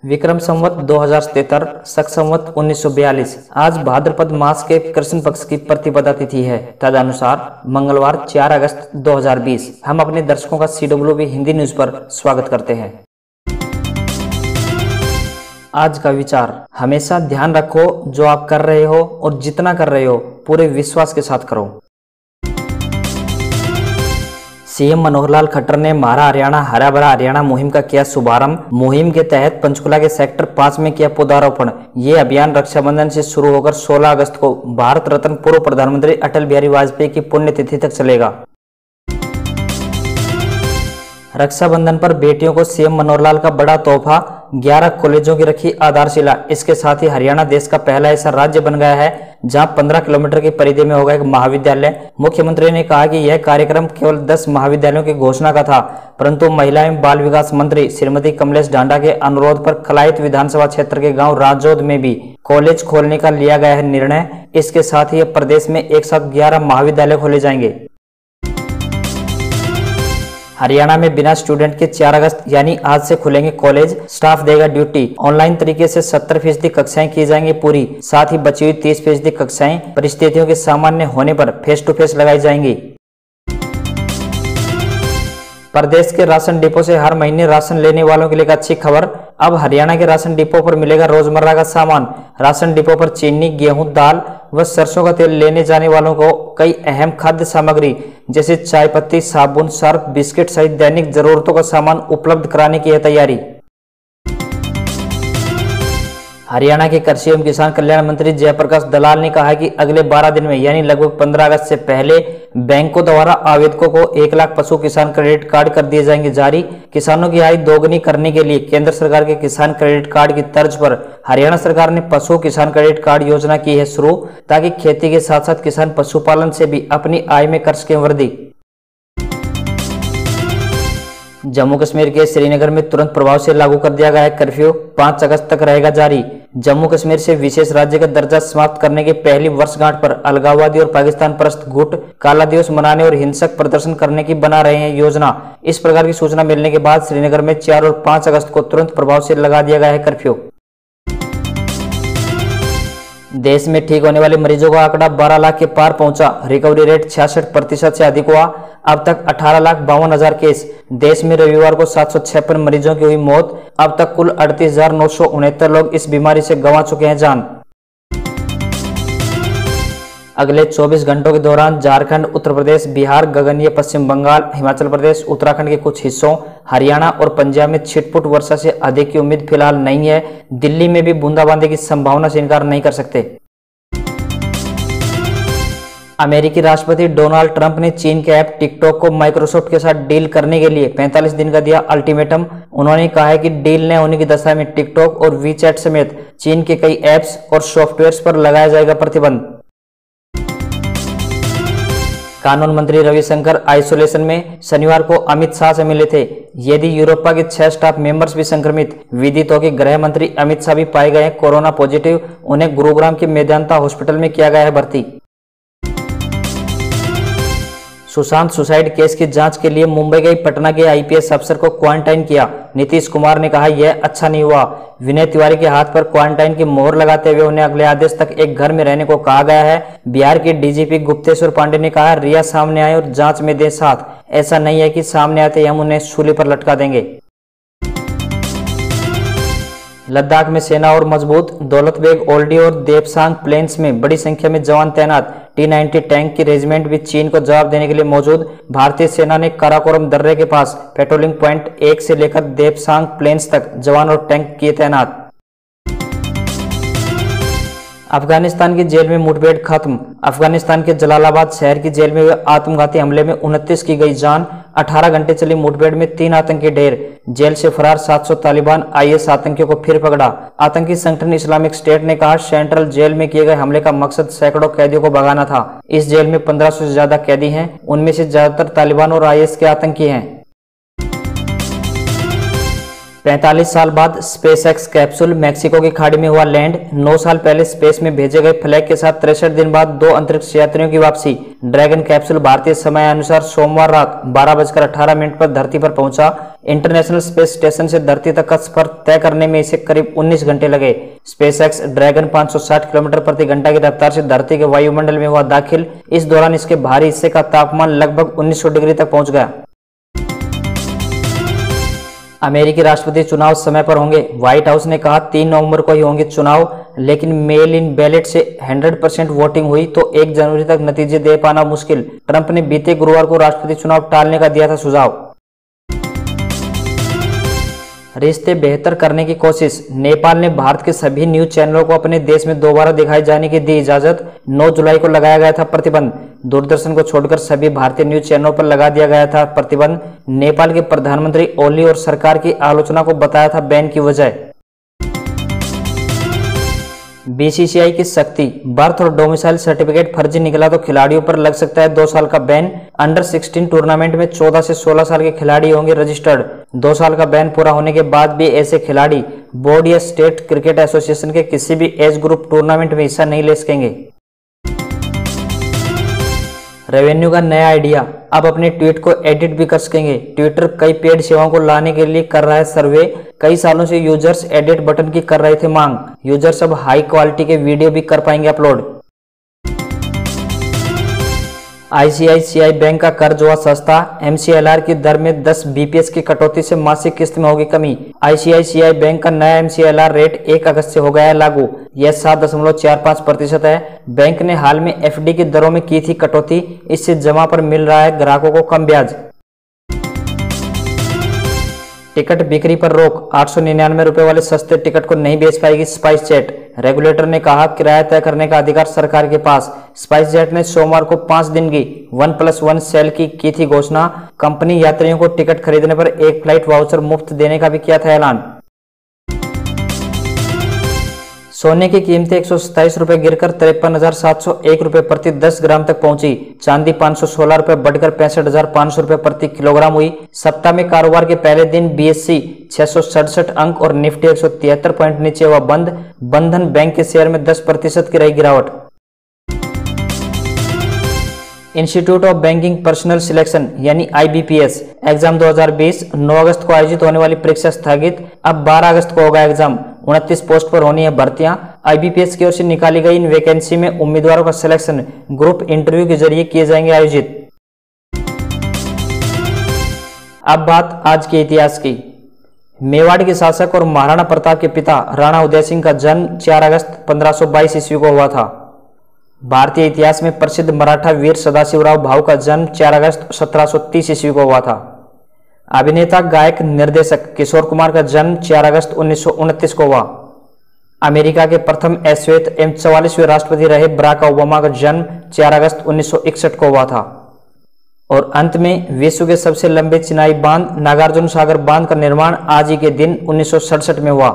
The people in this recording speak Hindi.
विक्रम संवत 2073, शक संवत 1942। आज भाद्रपद मास के कृष्ण पक्ष की प्रतिपदा तिथि है। तदनुसार मंगलवार 4 अगस्त 2020। हम अपने दर्शकों का CWB हिंदी न्यूज पर स्वागत करते हैं। आज का विचार, हमेशा ध्यान रखो जो आप कर रहे हो और जितना कर रहे हो पूरे विश्वास के साथ करो। सीएम मनोहर लाल खट्टर ने मारा हरियाणा हरा भरा हरियाणा मुहिम का किया शुभारंभ। मुहिम के तहत पंचकुला के सेक्टर 5 में किया पौधारोपण। ये अभियान रक्षाबंधन से शुरू होकर 16 अगस्त को भारत रत्न पूर्व प्रधानमंत्री अटल बिहारी वाजपेयी की पुण्यतिथि तक चलेगा। रक्षाबंधन पर बेटियों को सीएम मनोहर लाल का बड़ा तोहफा, 11 कॉलेजों की रखी आधारशिला। इसके साथ ही हरियाणा देश का पहला ऐसा राज्य बन गया है जहां 15 किलोमीटर की परिधि में होगा एक महाविद्यालय। मुख्यमंत्री ने कहा कि यह कार्यक्रम केवल 10 महाविद्यालयों की घोषणा का था, परंतु महिला एवं बाल विकास मंत्री श्रीमती कमलेश ढांडा के अनुरोध पर कलायत विधानसभा क्षेत्र के गाँव राजौद में भी कॉलेज खोलने का लिया गया है निर्णय। इसके साथ ही प्रदेश में एक साथ 11 महाविद्यालय खोले जाएंगे। हरियाणा में बिना स्टूडेंट के 4 अगस्त यानी आज से खुलेंगे कॉलेज। स्टाफ देगा ड्यूटी। ऑनलाइन तरीके से 70% कक्षाएं की जाएंगी पूरी। साथ ही बची हुई 30% कक्षाएं परिस्थितियों के सामान्य होने पर फेस टू फेस लगाई जाएंगी। प्रदेश के राशन डिपो से हर महीने राशन लेने वालों के लिए एक अच्छी खबर। अब हरियाणा के राशन डिपो पर मिलेगा रोजमर्रा का सामान। राशन डिपो पर चीनी, गेहूं, दाल व सरसों का तेल लेने जाने वालों को कई अहम खाद्य सामग्री जैसे चाय पत्ती, साबुन, सर्फ, बिस्किट सहित दैनिक जरूरतों का सामान उपलब्ध कराने की है तैयारी। हरियाणा के कृषि एवं किसान कल्याण मंत्री जयप्रकाश दलाल ने कहा है कि अगले 12 दिन में यानी लगभग 15 अगस्त से पहले बैंकों द्वारा आवेदकों को 1 लाख पशु किसान क्रेडिट कार्ड कर दिए जाएंगे जारी। किसानों की आय दोगुनी करने के लिए केंद्र सरकार के किसान क्रेडिट कार्ड की तर्ज पर हरियाणा सरकार ने पशु किसान क्रेडिट कार्ड योजना की है शुरू, ताकि खेती के साथ साथ किसान पशुपालन से भी अपनी आय में कर सकें वृद्धि। जम्मू कश्मीर के श्रीनगर में तुरंत प्रभाव से लागू कर दिया गया है कर्फ्यू। 5 अगस्त तक रहेगा जारी। जम्मू कश्मीर से विशेष राज्य का दर्जा समाप्त करने की पहली वर्षगांठ पर अलगाववादी और पाकिस्तान परस्त गुट काला दिवस मनाने और हिंसक प्रदर्शन करने की बना रहे हैं योजना। इस प्रकार की सूचना मिलने के बाद श्रीनगर में 4 और 5 अगस्त को तुरंत प्रभाव से लगा दिया गया है कर्फ्यू। देश में ठीक होने वाले मरीजों का आंकड़ा 12 लाख के पार पहुंचा। रिकवरी रेट 66% से अधिक हुआ। अब तक 18,52,000 केस। देश में रविवार को 756 मरीजों की हुई मौत। अब तक कुल 38,969 लोग इस बीमारी से गंवा चुके हैं जान। अगले 24 घंटों के दौरान झारखंड, उत्तर प्रदेश, बिहार, गगनीय पश्चिम बंगाल, हिमाचल प्रदेश, उत्तराखंड के कुछ हिस्सों, हरियाणा और पंजाब में छिटपुट वर्षा से अधिक की उम्मीद फिलहाल नहीं है। दिल्ली में भी बूंदाबांदी की संभावना से इनकार नहीं कर सकते। अमेरिकी राष्ट्रपति डोनाल्ड ट्रंप ने चीन के ऐप टिकटॉक को माइक्रोसॉफ्ट के साथ डील करने के लिए 45 दिन का दिया अल्टीमेटम। उन्होंने कहा है कि डील न होने की दशा में टिकटॉक और वीचैट समेत चीन के कई ऐप्स और सॉफ्टवेयर्स पर लगाया जाएगा प्रतिबंध। कानून मंत्री रविशंकर आइसोलेशन में। शनिवार को अमित शाह से मिले थे। यदि यूरोपा के 6 स्टाफ मेंबर्स भी संक्रमित। विदित हो कि गृह मंत्री अमित शाह भी पाए गए कोरोना पॉजिटिव। उन्हें गुरुग्राम के मेदांता हॉस्पिटल में किया गया है भर्ती। सुशांत सुसाइड केस की जांच के लिए मुंबई गई पटना के आईपीएस अफसर को क्वारंटाइन किया। नीतीश कुमार ने कहा यह अच्छा नहीं हुआ। विनय तिवारी के हाथ पर क्वारंटाइन की मोहर लगाते हुए उन्हें अगले आदेश तक एक घर में रहने को कहा गया है। बिहार के डीजीपी गुप्तेश्वर पांडे ने कहा रिया सामने आए और जांच में दे साथ। ऐसा नहीं है कि सामने आते ही हम उन्हें सूली पर लटका देंगे। लद्दाख में सेना और मजबूत। दौलत बेग ओल्डी और देपसांग प्लेन्स में बड़ी संख्या में जवान तैनात। T-90 टैंक की रेजिमेंट भी चीन को जवाब देने के लिए मौजूद। भारतीय सेना ने काराकोरम दर्रे के पास पेट्रोलिंग पॉइंट 1 से लेकर देपसांग प्लेन्स तक जवान और टैंक किए तैनात। अफगानिस्तान की जेल में मुठभेड़ खत्म। अफगानिस्तान के जलालाबाद शहर की जेल में हुए आत्मघाती हमले में 29 की गई जान। 18 घंटे चली मुठभेड़ में 3 आतंकी ढेर। जेल से फरार 700 तालिबान IS आतंकियों को फिर पकड़ा। आतंकी संगठन इस्लामिक स्टेट ने कहा सेंट्रल जेल में किए गए हमले का मकसद सैकड़ों कैदियों को भगाना था। इस जेल में 1500 से ज्यादा कैदी हैं। उनमें से ज्यादातर तालिबान और IS के आतंकी हैं। 45 साल बाद स्पेसएक्स कैप्सूल मैक्सिको की खाड़ी में हुआ लैंड। 9 साल पहले स्पेस में भेजे गए फ्लैग के साथ 63 दिन बाद 2 अंतरिक्ष यात्रियों की वापसी। ड्रैगन कैप्सूल भारतीय समय अनुसार सोमवार रात 12:18 पर धरती पर पहुंचा। इंटरनेशनल स्पेस स्टेशन से धरती तक का सफर तय करने में इसे करीब 19 घंटे लगे। स्पेसएक्स ड्रैगन 560 किलोमीटर प्रति घंटा की रफ्तार से धरती के वायुमंडल में हुआ दाखिल। इस दौरान इसके बाहरी हिस्से का तापमान लगभग 1900 डिग्री तक पहुंच गया। अमेरिकी राष्ट्रपति चुनाव समय पर होंगे। व्हाइट हाउस ने कहा 3 नवंबर को ही होंगे चुनाव, लेकिन मेल इन बैलेट से 100% वोटिंग हुई तो 1 जनवरी तक नतीजे दे पाना मुश्किल। ट्रंप ने बीते गुरुवार को राष्ट्रपति चुनाव टालने का दिया था सुझाव। रिश्ते बेहतर करने की कोशिश। नेपाल ने भारत के सभी न्यूज चैनलों को अपने देश में दोबारा दिखाए जाने की दी इजाजत। 9 जुलाई को लगाया गया था प्रतिबंध। दूरदर्शन को छोड़कर सभी भारतीय न्यूज चैनलों पर लगा दिया गया था प्रतिबंध। नेपाल के प्रधानमंत्री ओली और सरकार की आलोचना को बताया था बैन की वजह। बीसीसीआई की सख्ती। बर्थ और डोमिसाइल सर्टिफिकेट फर्जी निकला तो खिलाड़ियों पर लग सकता है 2 साल का बैन। अंडर 16 टूर्नामेंट में 14 से 16 साल के खिलाड़ी होंगे रजिस्टर्ड। 2 साल का बैन पूरा होने के बाद भी ऐसे खिलाड़ी बोर्ड या स्टेट क्रिकेट एसोसिएशन के किसी भी एज ग्रुप टूर्नामेंट में हिस्सा नहीं ले सकेंगे। रेवेन्यू का नया आइडिया। अब अपने ट्वीट को एडिट भी कर सकेंगे। ट्विटर कई पेड सेवाओं को लाने के लिए कर रहा है सर्वे। कई सालों से यूजर्स एडिट बटन की कर रहे थे मांग। यूजर्स अब हाई क्वालिटी के वीडियो भी कर पाएंगे अपलोड। आईसीआईसीआई बैंक का कर्ज हुआ सस्ता। एमसीएलआर की दर में 10 बीपीएस की कटौती से मासिक किस्त में होगी कमी। आईसीआईसीआई बैंक का नया एमसीएलआर रेट 1 अगस्त से हो गया है लागू। यह 7.45% है। बैंक ने हाल में एफडी की दरों में की थी कटौती। इससे जमा पर मिल रहा है ग्राहकों को कम ब्याज। टिकट बिक्री पर रोक। 899 रुपए वाले सस्ते टिकट को नहीं बेच पाएगी स्पाइस जेट। रेगुलेटर ने कहा किराया तय करने का अधिकार सरकार के पास। स्पाइस जेट ने सोमवार को 5 दिन की 1+1 सेल की थी घोषणा। कंपनी यात्रियों को टिकट खरीदने पर 1 फ्लाइट वाउचर मुफ्त देने का भी किया था ऐलान। सोने की कीमतें 127 रुपए गिरकर 53,701 रुपए प्रति 10 ग्राम तक पहुंची। चांदी 516 रुपए बढ़कर 65,500 रुपए प्रति किलोग्राम हुई। सप्ताह में कारोबार के पहले दिन बीएससी 667 अंक और निफ्टी 173 पॉइंट नीचे हुआ बंद। बंधन बैंक के शेयर में 10% की रही गिरावट। Institute of banking personal selection यानी आईबीपीएस एग्जाम 2020 9 अगस्त को आयोजित होने वाली परीक्षा स्थगित। अब 12 अगस्त को होगा एग्जाम। 29 पोस्ट पर होनी है भर्तियां। आईबीपीएस की ओर से निकाली गई इन वैकेंसी में उम्मीदवारों का सिलेक्शन ग्रुप इंटरव्यू के जरिए किए जाएंगे आयोजित। अब बात आज के इतिहास की। मेवाड़ के शासक और महाराणा प्रताप के पिता राणा उदय सिंह का जन्म 4 अगस्त 1522 ईस्वी को हुआ था। भारतीय इतिहास में प्रसिद्ध मराठा वीर सदाशिवराव भाऊ का जन्म 4 अगस्त 1730 ईस्वी को हुआ था। अभिनेता गायक निर्देशक किशोर कुमार का जन्म 4 अगस्त 1929 को हुआ। अमेरिका के प्रथम अश्वेत एवं 44वें राष्ट्रपति रहे बराक ओबामा का जन्म 4 अगस्त 1961 को हुआ था। और अंत में विश्व के सबसे लंबे चिनाई बांध नागार्जुन सागर बांध का निर्माण आज ही के दिन 1967 में हुआ।